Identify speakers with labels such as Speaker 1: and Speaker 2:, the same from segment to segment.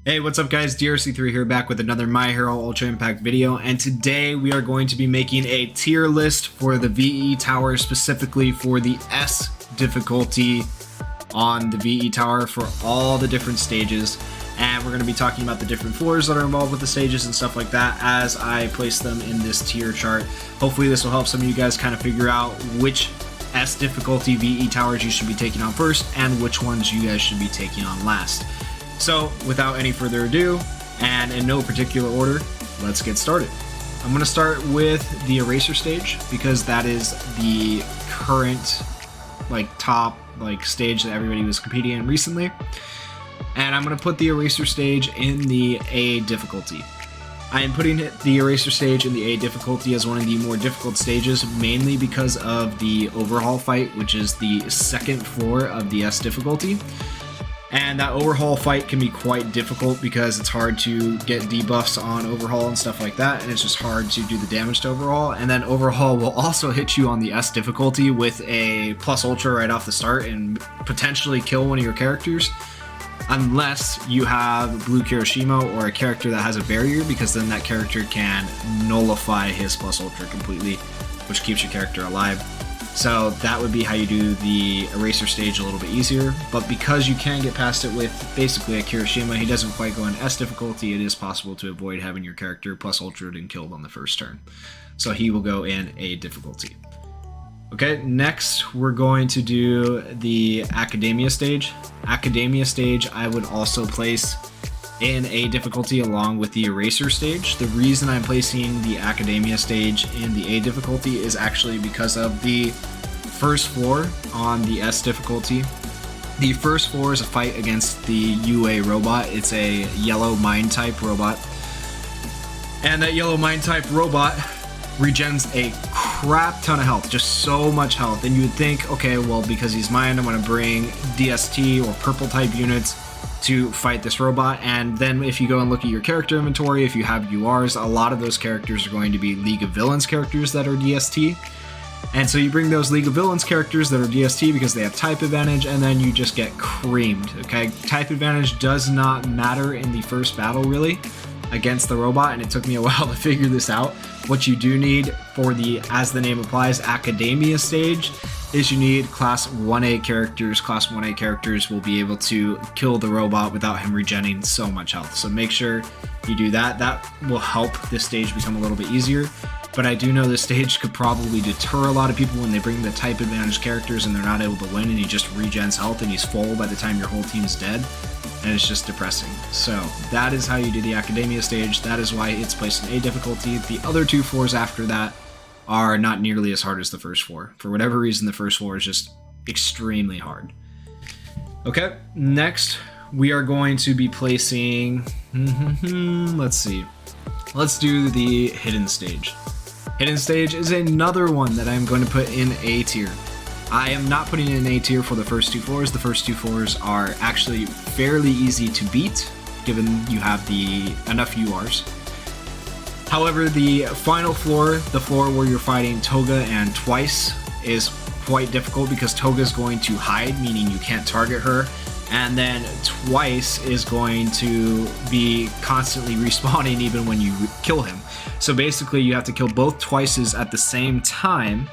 Speaker 1: Hey, what's up guys? DRC3 here, back with another My Hero Ultra Impact video, and today we are going to be making a tier list for the VE Tower, specifically for the S difficulty on the VE Tower for all the different stages. And we're going to be talking about the different floors that are involved with the stages and stuff like that as I place them in this tier chart. Hopefully this will help some of you guys kind of figure out which S difficulty VE Towers you should be taking on first and which ones you guys should be taking on last. So, without any further ado, and in no particular order, let's get started. I'm going to start with the Eraser stage, because that is the current, top stage that everybody was competing in recently. And I'm going to put the Eraser stage in the A difficulty. I am putting the Eraser stage in the A difficulty as one of the more difficult stages, mainly because of the Overhaul fight, which is the second floor of the S difficulty. And that Overhaul fight can be quite difficult because it's hard to get debuffs on Overhaul and stuff like that, and it's just hard to do the damage to Overhaul. And then Overhaul will also hit you on the S difficulty with a plus ultra right off the start and potentially kill one of your characters, unless you have Blue Kirishima or a character that has a barrier, because then that character can nullify his plus ultra completely, which keeps your character alive. So that would be how you do the Eraser stage a little bit easier, but because you can get past it with basically a Kirishima, he doesn't quite go in S difficulty, it is possible to avoid having your character plus ultra'd and killed on the first turn. So he will go in A difficulty. Okay, next we're going to do the Academia stage. Academia stage I would also place in A difficulty along with the Eraser stage. The reason I'm placing the Academia stage in the A difficulty is actually because of the first floor on the S difficulty. The first floor is a fight against the UA robot. It's a yellow mind type robot. And that yellow mind type robot regens a crap ton of health, just so much health. And you would think, okay, well, because he's mind, I'm going to bring DST or purple type units to fight this robot. And then if you go and look at your character inventory, if you have URs, a lot of those characters are going to be League of Villains characters that are DST. And so you bring those League of Villains characters that are DST because they have type advantage, and then you just get creamed, okay? Type advantage does not matter in the first battle, really, against the robot, and it took me a while to figure this out. What you do need for the, as the name applies, Academia stage, is you need Class 1A characters. Class 1A characters will be able to kill the robot without him regenerating so much health. So make sure you do that. That will help this stage become a little bit easier. But I do know this stage could probably deter a lot of people when they bring the type advantage characters and they're not able to win, and he just regens health and he's full by the time your whole team's dead. And it's just depressing. So that is how you do the Academia stage. That is why it's placed in A difficulty. The other two floors after that are not nearly as hard as the first floor. For whatever reason, the first floor is just extremely hard. Okay, next we are going to be placing, let's see. Let's do the Hidden stage. Hidden stage is another one that I'm going to put in A tier. I am not putting in A tier for the first two floors. The first two floors are actually fairly easy to beat, given you have enough URs. However, the final floor, the floor where you're fighting Toga and Twice, is quite difficult because Toga is going to hide, meaning you can't target her, and then Twice is going to be constantly respawning even when you kill him. So basically you have to kill both Twices at the same time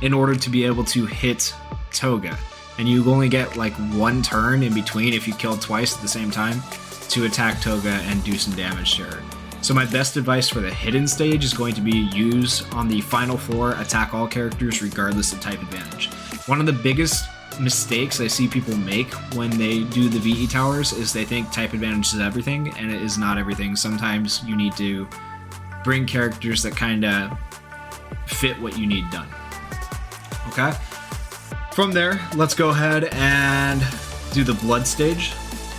Speaker 1: in order to be able to hit Toga. And you only get like one turn in between if you kill Twice at the same time to attack Toga and do some damage to her. So my best advice for the Hidden stage is going to be use on the final floor, attack all characters regardless of type advantage. One of the biggest mistakes I see people make when they do the VE towers is they think type advantage is everything, and it is not everything. Sometimes you need to bring characters that kind of fit what you need done. Okay? From there, let's go ahead and do the Blood stage.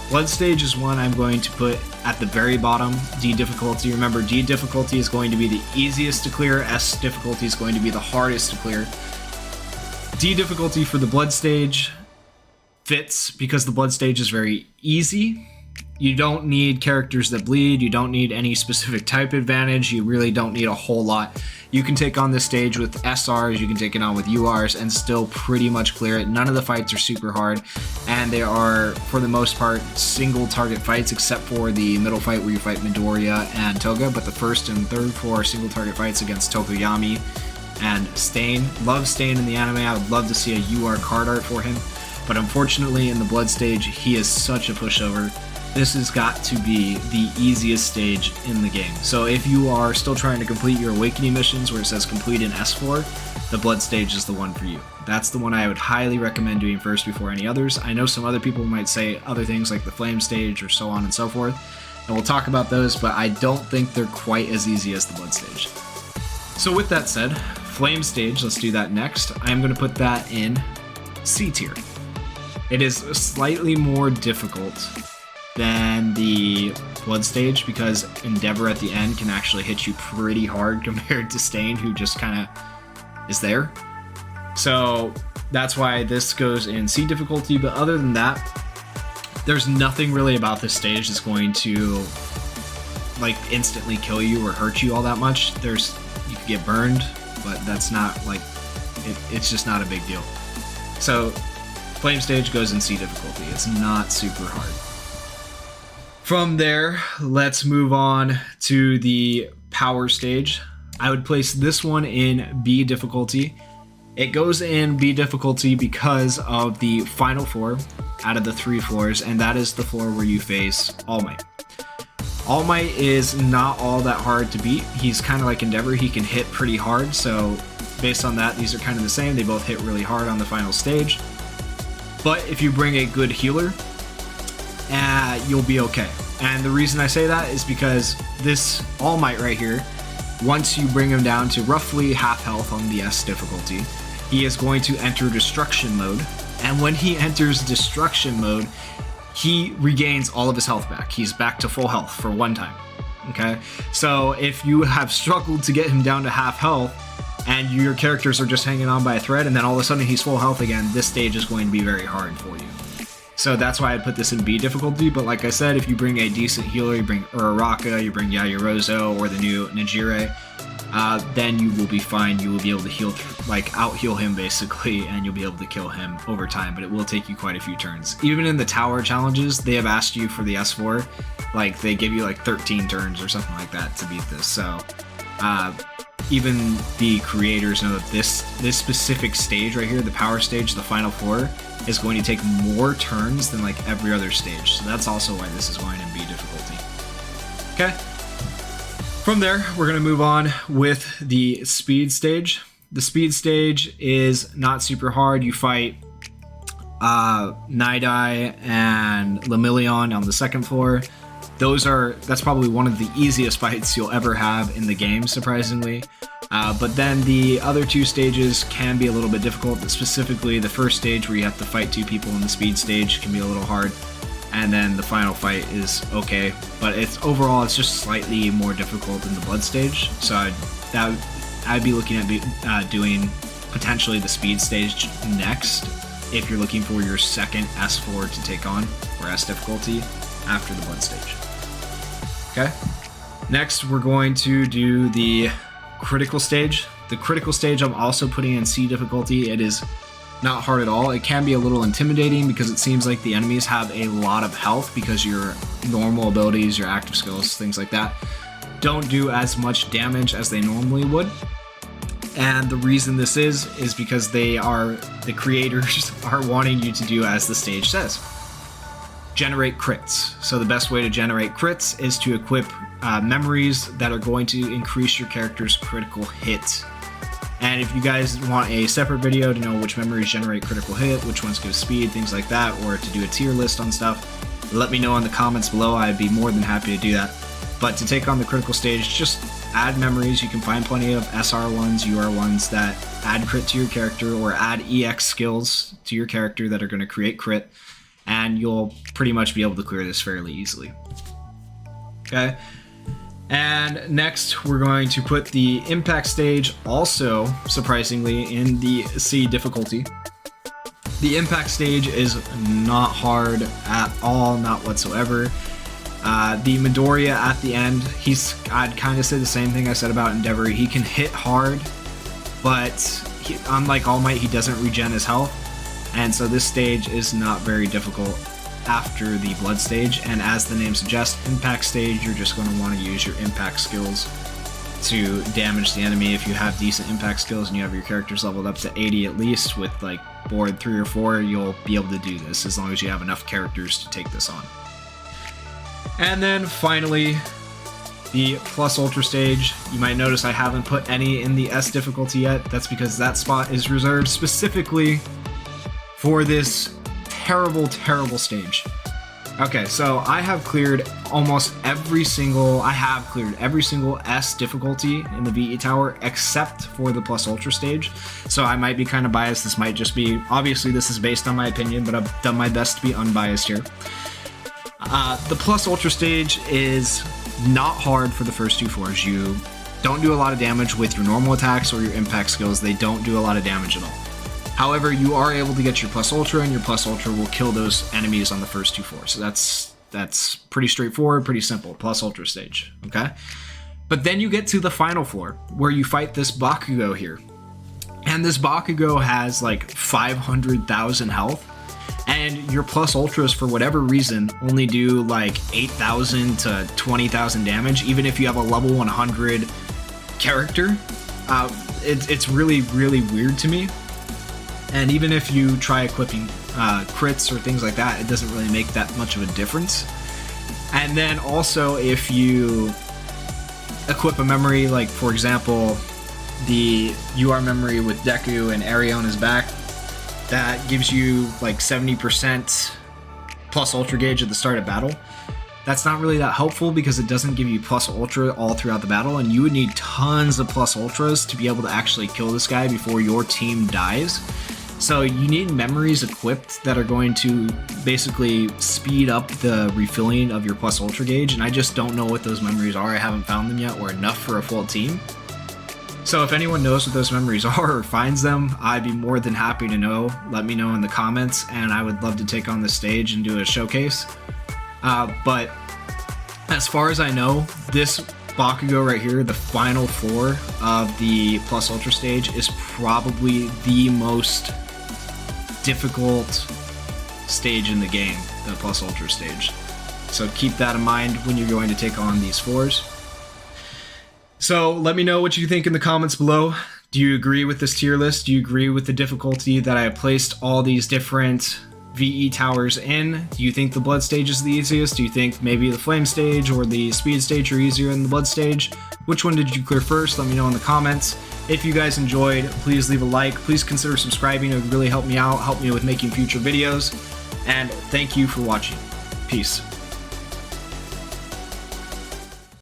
Speaker 1: Blood stage is one I'm going to put at the very bottom, D difficulty. Remember, D difficulty is going to be the easiest to clear, S difficulty is going to be the hardest to clear. D difficulty for the Blood stage fits because the Blood stage is very easy. You don't need characters that bleed, you don't need any specific type advantage, you really don't need a whole lot. You can take on this stage with SRs, you can take it on with URs, and still pretty much clear it. None of the fights are super hard, and they are, for the most part, single target fights, except for the middle fight where you fight Midoriya and Toga, but the first and third floor are single target fights against Tokoyami and Stain. Love Stain in the anime. I would love to see a UR card art for him, but unfortunately in the Blood stage, he is such a pushover. This has got to be the easiest stage in the game. So if you are still trying to complete your Awakening missions where it says complete in S4, the Blood stage is the one for you. That's the one I would highly recommend doing first before any others. I know some other people might say other things like the Flame stage or so on and so forth, and we'll talk about those, but I don't think they're quite as easy as the Blood stage. So with that said, Flame stage, let's do that next. I'm going to put that in C tier. It is slightly more difficult than the Blood stage because Endeavor at the end can actually hit you pretty hard compared to Stain, who just kind of is there. So that's why this goes in C difficulty, but other than that, there's nothing really about this stage that's going to like instantly kill you or hurt you all that much. You could get burned, but that's not like it's just not a big deal. So Flame stage goes in C difficulty. It's not super hard. From there, let's move on to the Power stage. I would place this one in B difficulty. It goes in B difficulty because of the final floor out of the 3 floors, and that is the floor where you face All Might. All Might is not all that hard to beat. He's kind of like Endeavor. He can hit pretty hard, so based on that, these are kind of the same. They both hit really hard on the final stage. But if you bring a good healer, you'll be okay. And the reason I say that is because this All Might right here, once you bring him down to roughly half health on the S difficulty, he is going to enter destruction mode. And when he enters destruction mode, he regains all of his health back. He's back to full health for one time. Okay? So if you have struggled to get him down to half health, and your characters are just hanging on by a thread, and then all of a sudden he's full health again, this stage is going to be very hard for you. So that's why I put this in B difficulty, but like I said, if you bring a decent healer, you bring Uraraka, you bring Yaoyorozu, or the new Nejire, then you will be fine. You will be able to heal, like out-heal him basically, and you'll be able to kill him over time, but it will take you quite a few turns. Even in the tower challenges, they have asked you for the S4, like they give you like 13 turns or something like that to beat this, so even the creators know that this specific stage right here, the Power stage, the final floor, is going to take more turns than like every other stage. So that's also why this is going in B difficulty. Okay. From there, we're going to move on with the Speed stage. The Speed stage is not super hard. You fight Nidai and Lemillion on the second floor. That's probably one of the easiest fights you'll ever have in the game, surprisingly. But then the other 2 stages can be a little bit difficult, specifically the first stage where you have to fight 2 people in the Speed stage can be a little hard, and then the final fight is okay, but overall it's just slightly more difficult than the Blood stage, so I'd be looking at doing potentially the Speed stage next if you're looking for your second S4 to take on, or S difficulty, after the Blood stage. Okay, next we're going to do the Critical stage. The Critical stage I'm also putting in C difficulty. It is not hard at all. It can be a little intimidating because it seems like the enemies have a lot of health because your normal abilities, your active skills, things like that, don't do as much damage as they normally would. And the reason this is because the creators are wanting you to do as the stage says. Generate crits. So the best way to generate crits is to equip memories that are going to increase your character's critical hit. And if you guys want a separate video to know which memories generate critical hit, which ones give speed, things like that, or to do a tier list on stuff, let me know in the comments below. I'd be more than happy to do that. But to take on the critical stage, just add memories. You can find plenty of SR ones, UR ones that add crit to your character, or add EX skills to your character that are going to create crit, and you'll pretty much be able to clear this fairly easily. Okay. And next, we're going to put the Impact stage, also surprisingly, in the C difficulty. The Impact stage is not hard at all, not whatsoever. The Midoriya at the end, I'd kind of say the same thing I said about Endeavor. He can hit hard, but unlike All Might, he doesn't regen his health. And so this stage is not very difficult after the Blood stage. And as the name suggests, Impact stage, you're just going to want to use your Impact skills to damage the enemy. If you have decent Impact skills and you have your characters leveled up to 80 at least with like board 3 or 4, you'll be able to do this as long as you have enough characters to take this on. And then finally, the Plus Ultra stage. You might notice I haven't put any in the S difficulty yet. That's because that spot is reserved specifically for this terrible, terrible stage. Okay, so I have cleared every single S difficulty in the VE Tower except for the Plus Ultra stage. So I might be kind of biased. This might just be, obviously this is based on my opinion, but I've done my best to be unbiased here. The Plus Ultra stage is not hard for the first 2 floors. You don't do a lot of damage with your normal attacks or your impact skills. They don't do a lot of damage at all. However, you are able to get your Plus Ultra, and your Plus Ultra will kill those enemies on the first 2 floors. So that's pretty straightforward, pretty simple. Plus Ultra stage, okay? But then you get to the final floor, where you fight this Bakugo here. And this Bakugo has like 500,000 health. And your Plus Ultras, for whatever reason, only do like 8,000 to 20,000 damage, even if you have a level 100 character. It's really, really weird to me. And even if you try equipping crits or things like that, it doesn't really make that much of a difference. And then also, if you equip a memory, like for example, the UR memory with Deku and Airi on his back, that gives you like 70% Plus Ultra gauge at the start of battle. That's not really that helpful because it doesn't give you Plus Ultra all throughout the battle, and you would need tons of Plus Ultras to be able to actually kill this guy before your team dies. So you need memories equipped that are going to basically speed up the refilling of your Plus Ultra gauge, and I just don't know what those memories are. I haven't found them yet, or enough for a full team. So if anyone knows what those memories are or finds them, I'd be more than happy to know. Let me know in the comments, and I would love to take on the stage and do a showcase. But as far as I know, this Bakugo right here, the final floor of the Plus Ultra stage, is probably the most difficult stage in the game, the Plus Ultra stage. So keep that in mind when you're going to take on these floors. So let me know what you think in the comments below. Do you agree with this tier list? Do you agree with the difficulty that I have placed all these different VE towers in? Do you think the Blood stage is the easiest? Do you think maybe the Flame stage or the Speed stage are easier than the Blood stage? Which one did you clear first? Let me know in the comments. If you guys enjoyed, please leave a like. Please consider subscribing. It would really help me out, help me with making future videos. And thank you for watching. Peace.